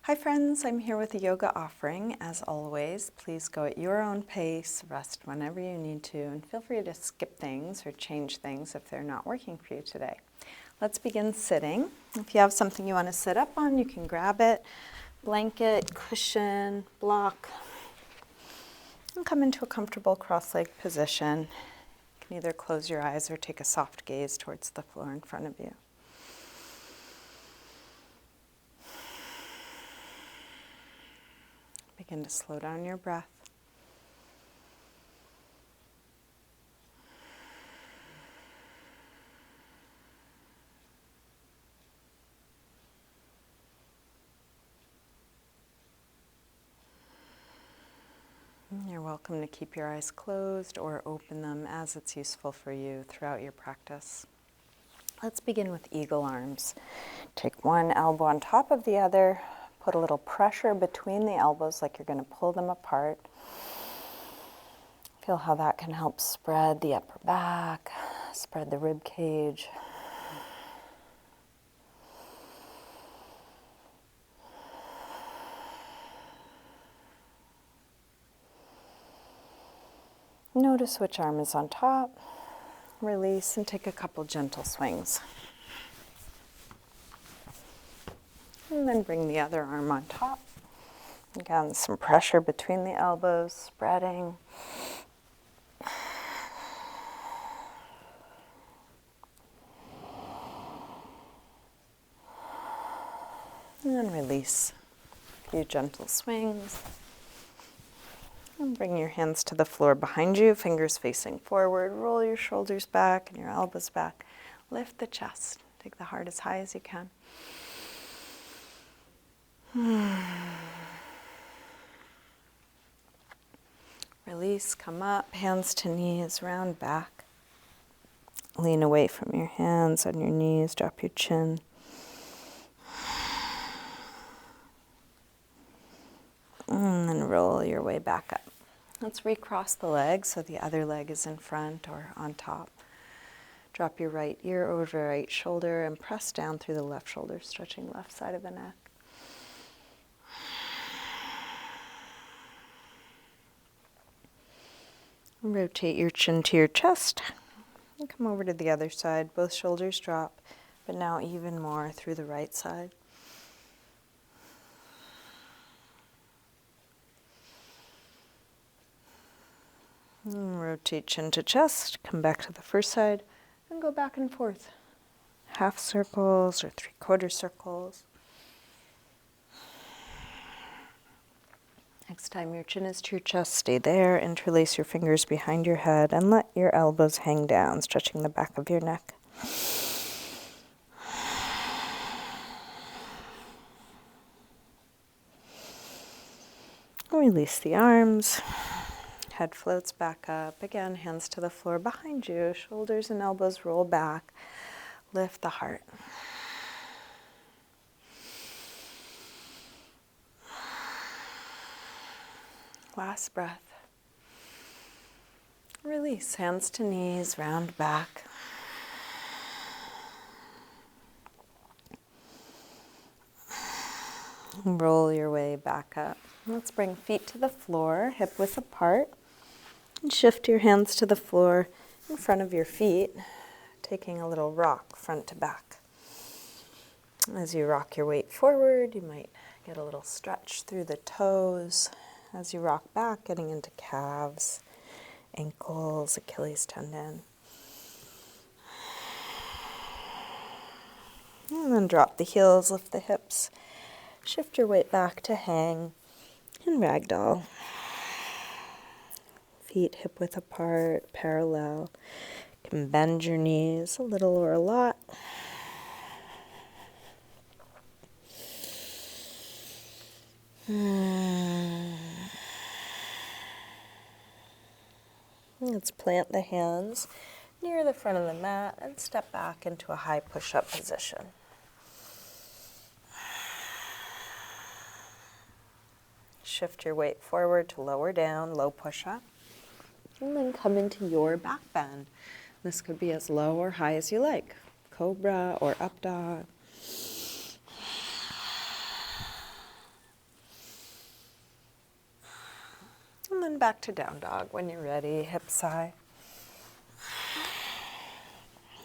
Hi friends, I'm here with a yoga offering. As always, please go at your own pace, rest whenever you need to, and feel free to skip things or change things if they're not working for you today. Let's begin sitting. If you have something you want to sit up on, you can grab it, blanket, cushion, block, and come into a comfortable cross-legged position. You can either close your eyes or take a soft gaze towards the floor in front of you. Begin to slow down your breath. You're welcome to keep your eyes closed or open them as it's useful for you throughout your practice. Let's begin with eagle arms. Take one elbow on top of the other. Put a little pressure between the elbows like you're going to pull them apart. Feel how that can help spread the upper back, spread the rib cage. Notice which arm is on top. Release and take a couple gentle swings. And then bring the other arm on top. Again, some pressure between the elbows, spreading. And then release. A few gentle swings. And bring your hands to the floor behind you, fingers facing forward. Roll your shoulders back and your elbows back. Lift the chest. Take the heart as high as you can. Release, come up, hands to knees, round back. Lean away from your hands on your knees, drop your chin. And then roll your way back up. Let's recross the legs so the other leg is in front or on top. Drop your right ear over right shoulder and press down through the left shoulder, stretching left side of the neck. Rotate your chin to your chest and come over to the other side. Both shoulders drop, but now even more through the right side. And rotate chin to chest, come back to the first side, and go back and forth. Half circles or 3/4 circles. Next time your chin is to your chest, stay there. Interlace your fingers behind your head and let your elbows hang down, stretching the back of your neck. Release the arms. Head floats back up. Again, hands to the floor behind you. Shoulders and elbows roll back. Lift the heart. Last breath. Release, hands to knees, round back. Roll your way back up. Let's bring feet to the floor, hip width apart. And shift your hands to the floor in front of your feet, taking a little rock front to back. As you rock your weight forward, you might get a little stretch through the toes. As you rock back, getting into calves, ankles, Achilles tendon. And then drop the heels, lift the hips. Shift your weight back to hang and ragdoll. Feet hip width apart, parallel. You can bend your knees a little or a lot. Let's plant the hands near the front of the mat and step back into a high push-up position. Shift your weight forward to lower down, low push-up. And then come into your back bend. This could be as low or high as you like. Cobra or up dog. And back to down dog when you're ready, hips high.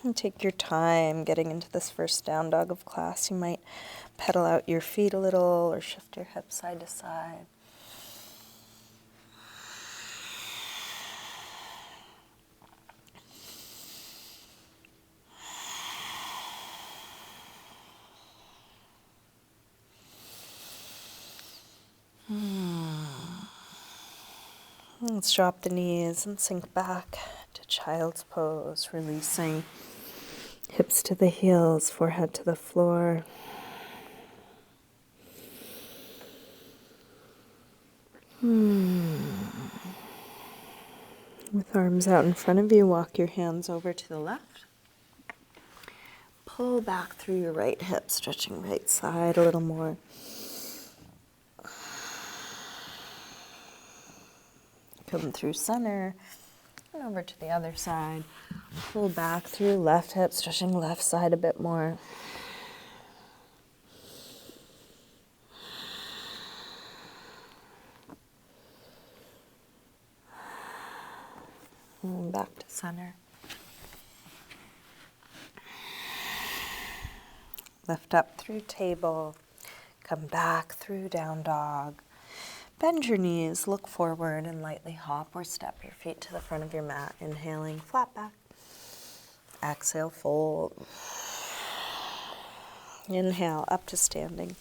And take your time getting into this first down dog of class. You might pedal out your feet a little or shift your hips side to side. Let's drop the knees and sink back to child's pose, releasing hips to the heels, forehead to the floor. With arms out in front of you, walk your hands over to the left. Pull back through your right hip, stretching right side a little more. Come through center and over to the other side. Pull back through left hip, stretching left side a bit more. And back to center. Lift up through table. Come back through down dog. Bend your knees, look forward, and lightly hop or step your feet to the front of your mat. Inhaling, flat back. Exhale, fold. Inhale, up to standing.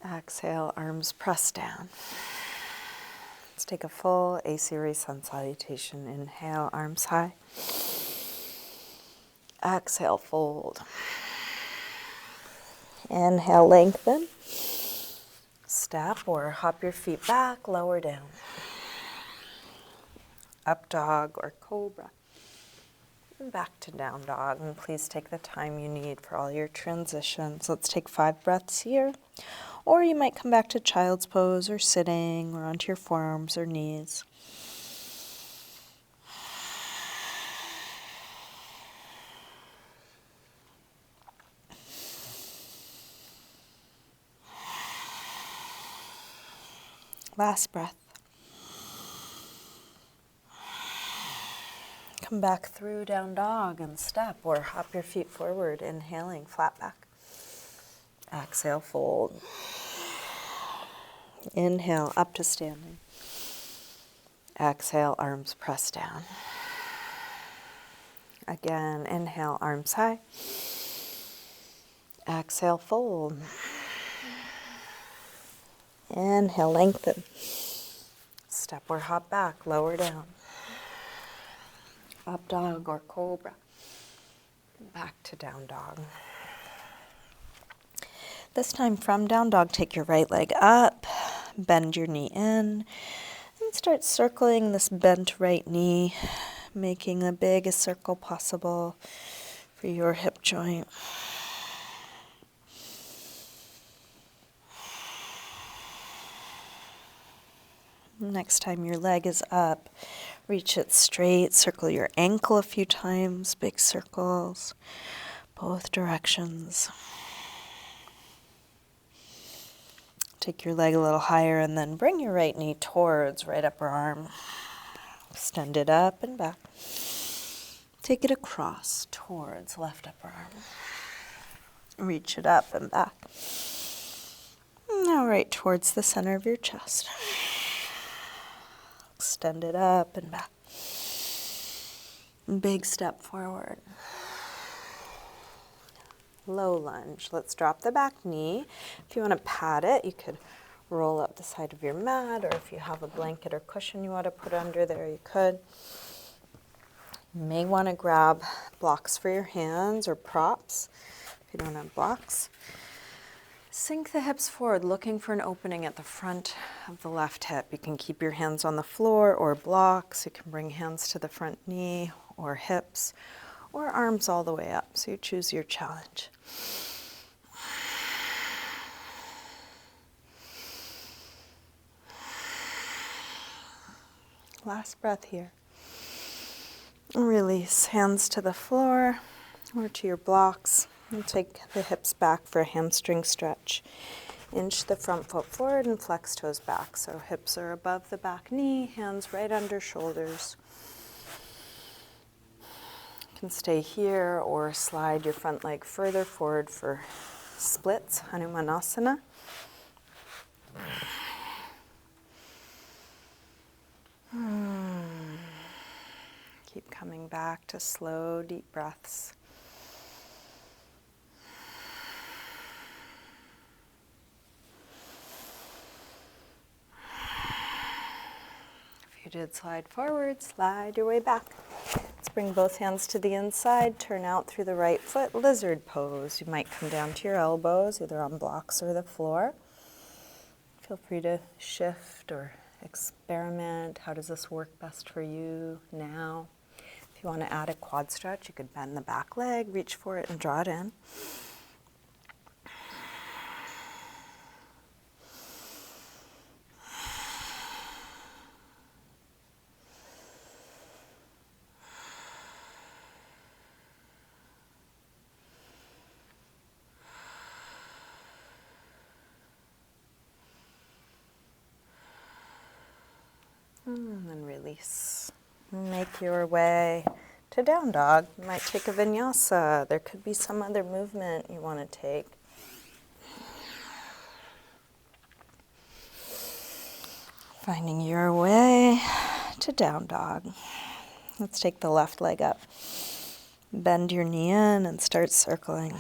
Exhale, arms press down. Let's take a full A-series sun salutation. Inhale, arms high. Exhale, fold. Inhale, lengthen. Step or hop your feet back, lower down. Up dog or cobra. And back to down dog. And please take the time you need for all your transitions. Let's take 5 breaths here. Or you might come back to child's pose or sitting or onto your forearms or knees. Last breath. Come back through down dog and step or hop your feet forward, inhaling, flat back. Exhale, fold. Inhale, up to standing. Exhale, arms press down. Again, inhale, arms high. Exhale, fold. Inhale, lengthen. Step or hop back, lower down. Up dog or cobra. Back to down dog. This time from down dog, take your right leg up, bend your knee in, and start circling this bent right knee, making the biggest circle possible for your hip joint. Next time your leg is up, reach it straight, circle your ankle a few times, big circles, both directions. Take your leg a little higher and then bring your right knee towards right upper arm. Extend it up and back. Take it across towards left upper arm. Reach it up and back. Now right towards the center of your chest. Extend it up and back. Big step forward. Low lunge. Let's drop the back knee. If you want to pad it, you could roll up the side of your mat, or if you have a blanket or cushion you want to put under there, you could. You may want to grab blocks for your hands or props if you don't have blocks. Sink the hips forward, looking for an opening at the front of the left hip. You can keep your hands on the floor or blocks. You can bring hands to the front knee or hips, or arms all the way up, so you choose your challenge. Last breath here. Release, hands to the floor or to your blocks. And take the hips back for a hamstring stretch. Inch the front foot forward and flex toes back. So hips are above the back knee, hands right under shoulders. You can stay here or slide your front leg further forward for splits, Hanumanasana. Keep coming back to slow, deep breaths. If you did slide forward, slide your way back. Let's bring both hands to the inside, turn out through the right foot, lizard pose. You might come down to your elbows, either on blocks or the floor. Feel free to shift or experiment. How does this work best for you now? If you want to add a quad stretch, you could bend the back leg, reach for it and draw it in. And then release. Make your way to down dog. You might take a vinyasa. There could be some other movement you want to take. Finding your way to down dog. Let's take the left leg up. Bend your knee in and start circling.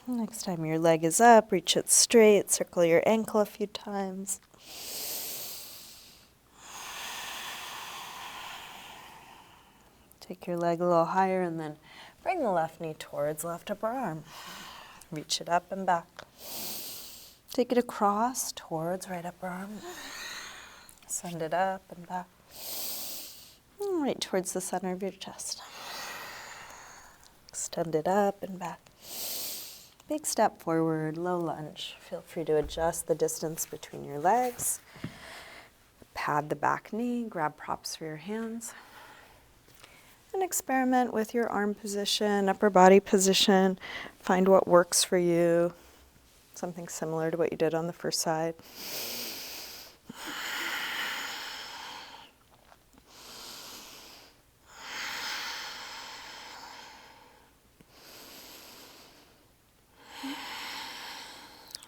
Next time your leg is up, reach it straight, circle your ankle a few times. Take your leg a little higher and then bring the left knee towards left upper arm. Reach it up and back. Take it across towards right upper arm. Send it up and back. And right towards the center of your chest. Extend it up and back. Big step forward, low lunge. Feel free to adjust the distance between your legs. Pad the back knee, grab props for your hands. And experiment with your arm position, upper body position. Find what works for you. Something similar to what you did on the first side.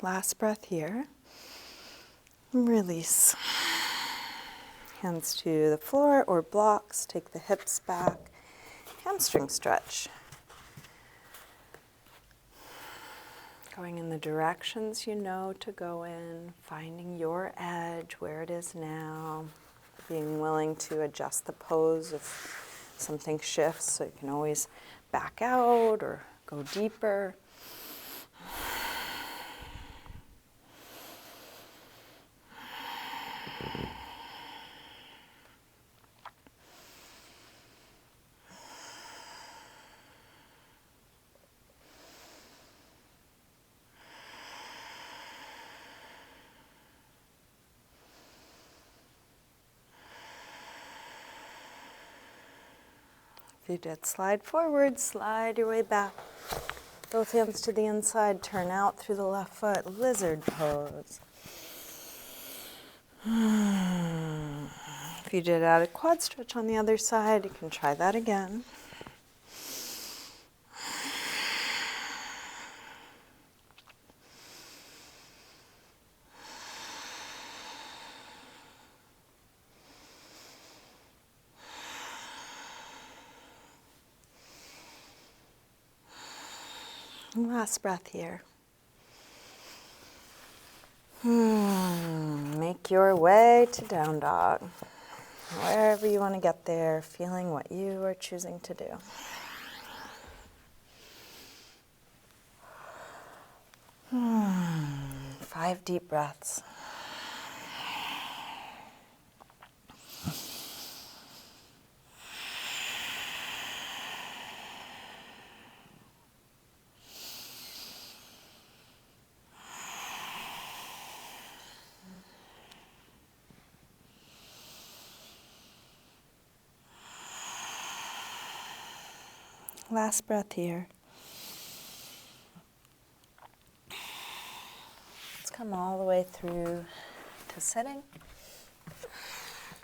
Last breath here. Release. Hands to the floor or blocks. Take the hips back. Hamstring stretch. Going in the directions you know to go in. Finding your edge, where it is now. Being willing to adjust the pose if something shifts. So you can always back out or go deeper. If you did slide forward, slide your way back. Both hands to the inside, turn out through the left foot, lizard pose. If you did add a quad stretch on the other side, you can try that again. Last breath here. Make your way to down dog. Wherever you want to get there, feeling what you are choosing to do. Five deep breaths. Last breath here. Let's come all the way through to sitting.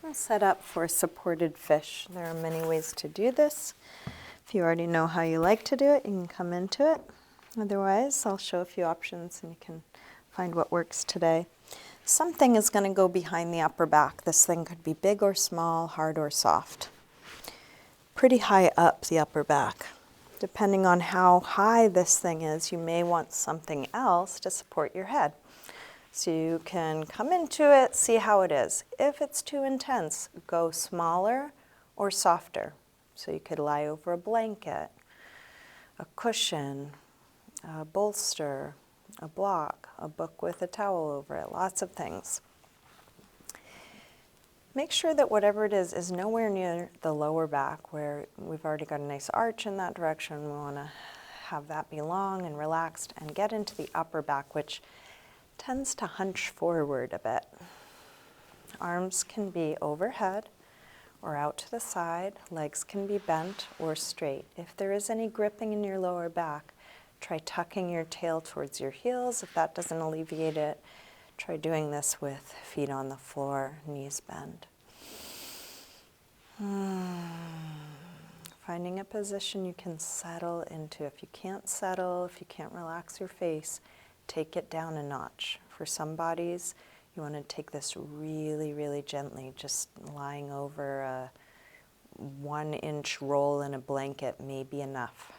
We'll set up for supported fish. There are many ways to do this. If you already know how you like to do it, you can come into it. Otherwise, I'll show a few options and you can find what works today. Something is going to go behind the upper back. This thing could be big or small, hard or soft. Pretty high up the upper back. Depending on how high this thing is, you may want something else to support your head. So you can come into it, see how it is. If it's too intense, go smaller or softer. So you could lie over a blanket, a cushion, a bolster, a block, a book with a towel over it, lots of things. Make sure that whatever it is nowhere near the lower back where we've already got a nice arch in that direction. We want to have that be long and relaxed and get into the upper back, which tends to hunch forward a bit. Arms can be overhead or out to the side. Legs can be bent or straight. If there is any gripping in your lower back, try tucking your tail towards your heels. If that doesn't alleviate it, try doing this with feet on the floor, knees bent. Finding a position you can settle into. If you can't settle, if you can't relax your face, take it down a notch. For some bodies, you want to take this really, really gently. Just lying over a 1-inch roll in a blanket may be enough.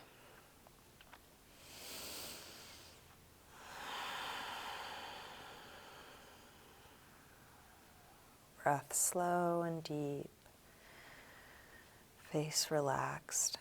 Breath slow and deep. Face relaxed.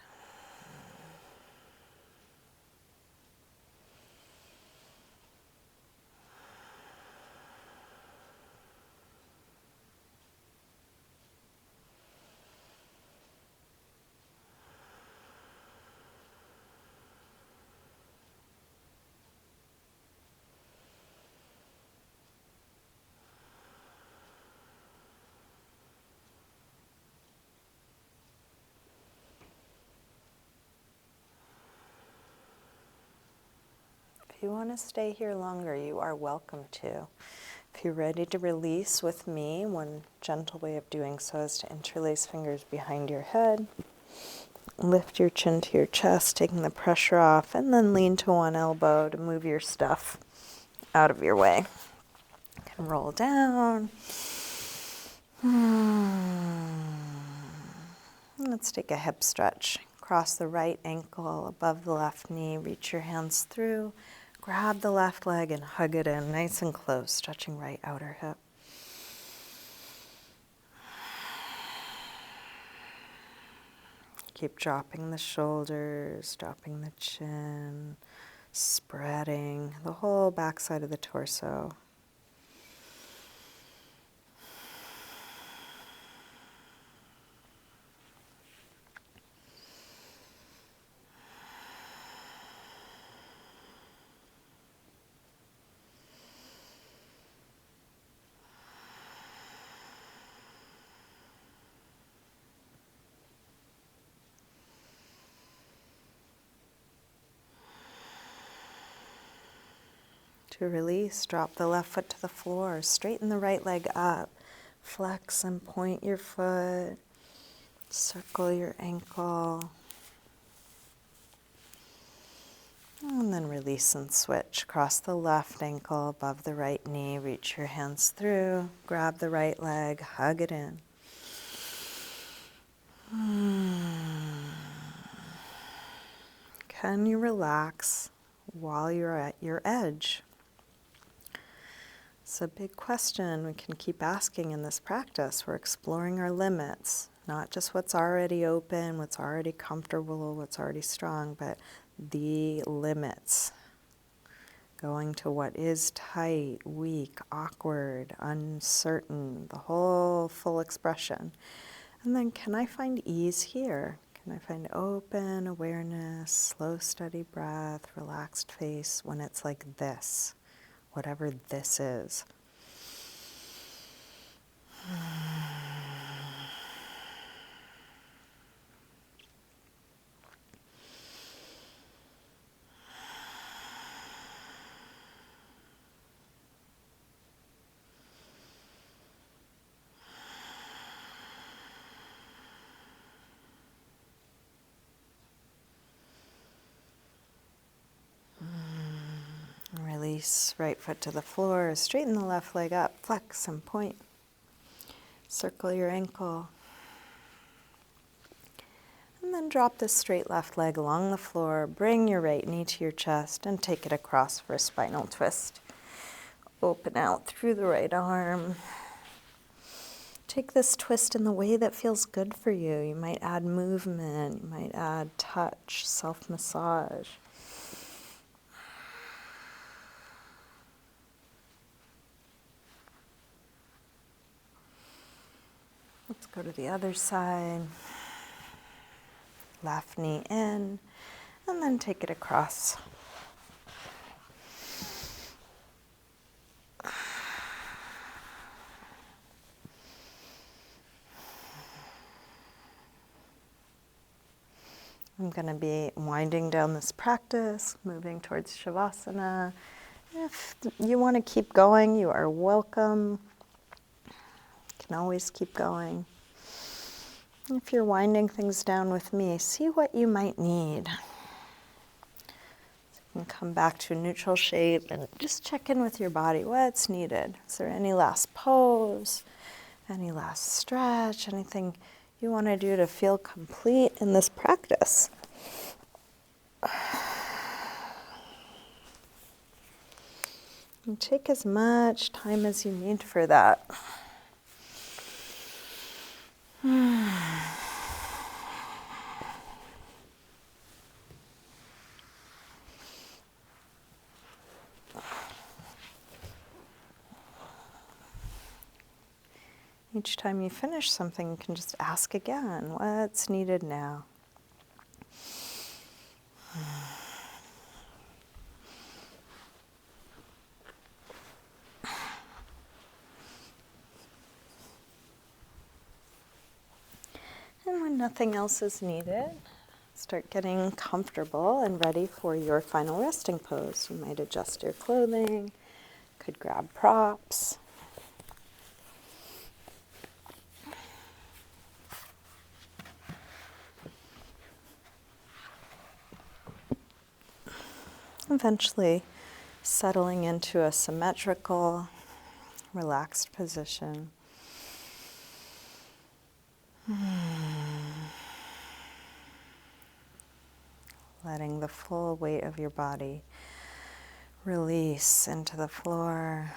If you want to stay here longer, you are welcome to. If you're ready to release with me, one gentle way of doing so is to interlace fingers behind your head. Lift your chin to your chest, taking the pressure off, and then lean to one elbow to move your stuff out of your way. You can roll down. Let's take a hip stretch. Cross the right ankle above the left knee, reach your hands through. Grab the left leg and hug it in nice and close, stretching right outer hip. Keep dropping the shoulders, dropping the chin, spreading the whole backside of the torso. To release, drop the left foot to the floor, straighten the right leg up, flex and point your foot, circle your ankle, and then release and switch. Cross the left ankle above the right knee, reach your hands through, grab the right leg, hug it in. Can you relax while you're at your edge? It's a big question we can keep asking in this practice. We're exploring our limits, not just what's already open, what's already comfortable, what's already strong, but the limits. Going to what is tight, weak, awkward, uncertain, the whole full expression. And then can I find ease here? Can I find open awareness, slow, steady breath, relaxed face when it's like this? Whatever this is. Release right foot to the floor. Straighten the left leg up. Flex and point. Circle your ankle. And then drop the straight left leg along the floor. Bring your right knee to your chest and take it across for a spinal twist. Open out through the right arm. Take this twist in the way that feels good for you. You might add movement. You might add touch, self-massage. Let's go to the other side. Left knee in, and then take it across. I'm going to be winding down this practice, moving towards Shavasana. If you want to keep going, you are welcome. You can always keep going. If you're winding things down with me, see what you might need. So you can come back to a neutral shape and just check in with your body. What's needed? Is there any last pose? Any last stretch? Anything you want to do to feel complete in this practice? And take as much time as you need for that. Each time you finish something, you can just ask again, what's needed now? And when nothing else is needed, start getting comfortable and ready for your final resting pose. You might adjust your clothing, could grab props. Eventually settling into a symmetrical, relaxed position. Letting the full weight of your body release into the floor.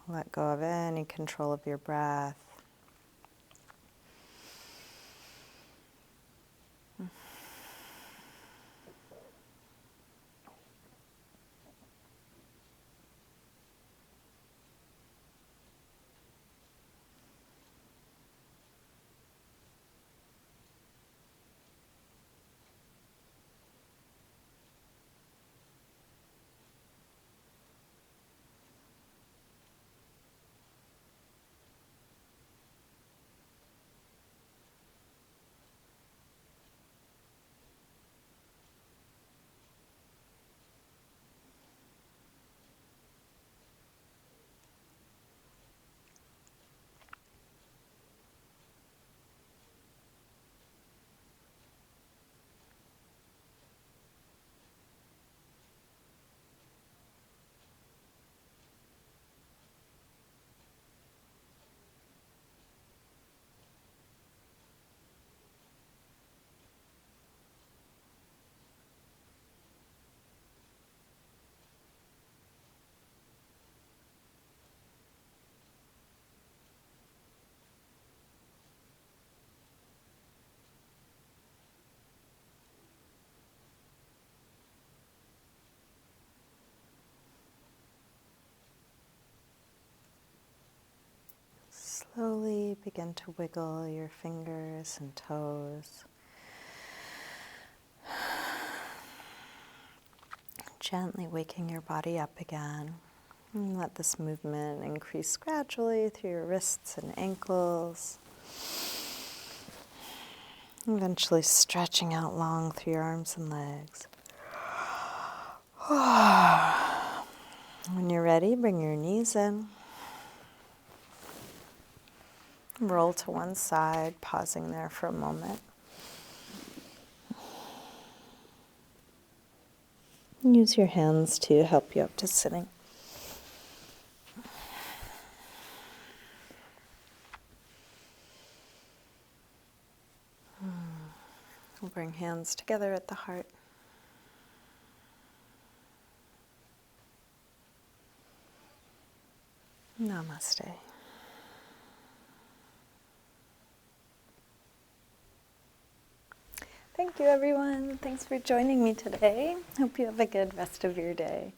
Let go of any control of your breath. Slowly begin to wiggle your fingers and toes. Gently waking your body up again. And let this movement increase gradually through your wrists and ankles. Eventually stretching out long through your arms and legs. When you're ready, bring your knees in. Roll to one side, pausing there for a moment. can use your hands to help you up to sitting. We'll bring hands together at the heart. Namaste. Thank you, everyone. Thanks for joining me today. Hope you have a good rest of your day.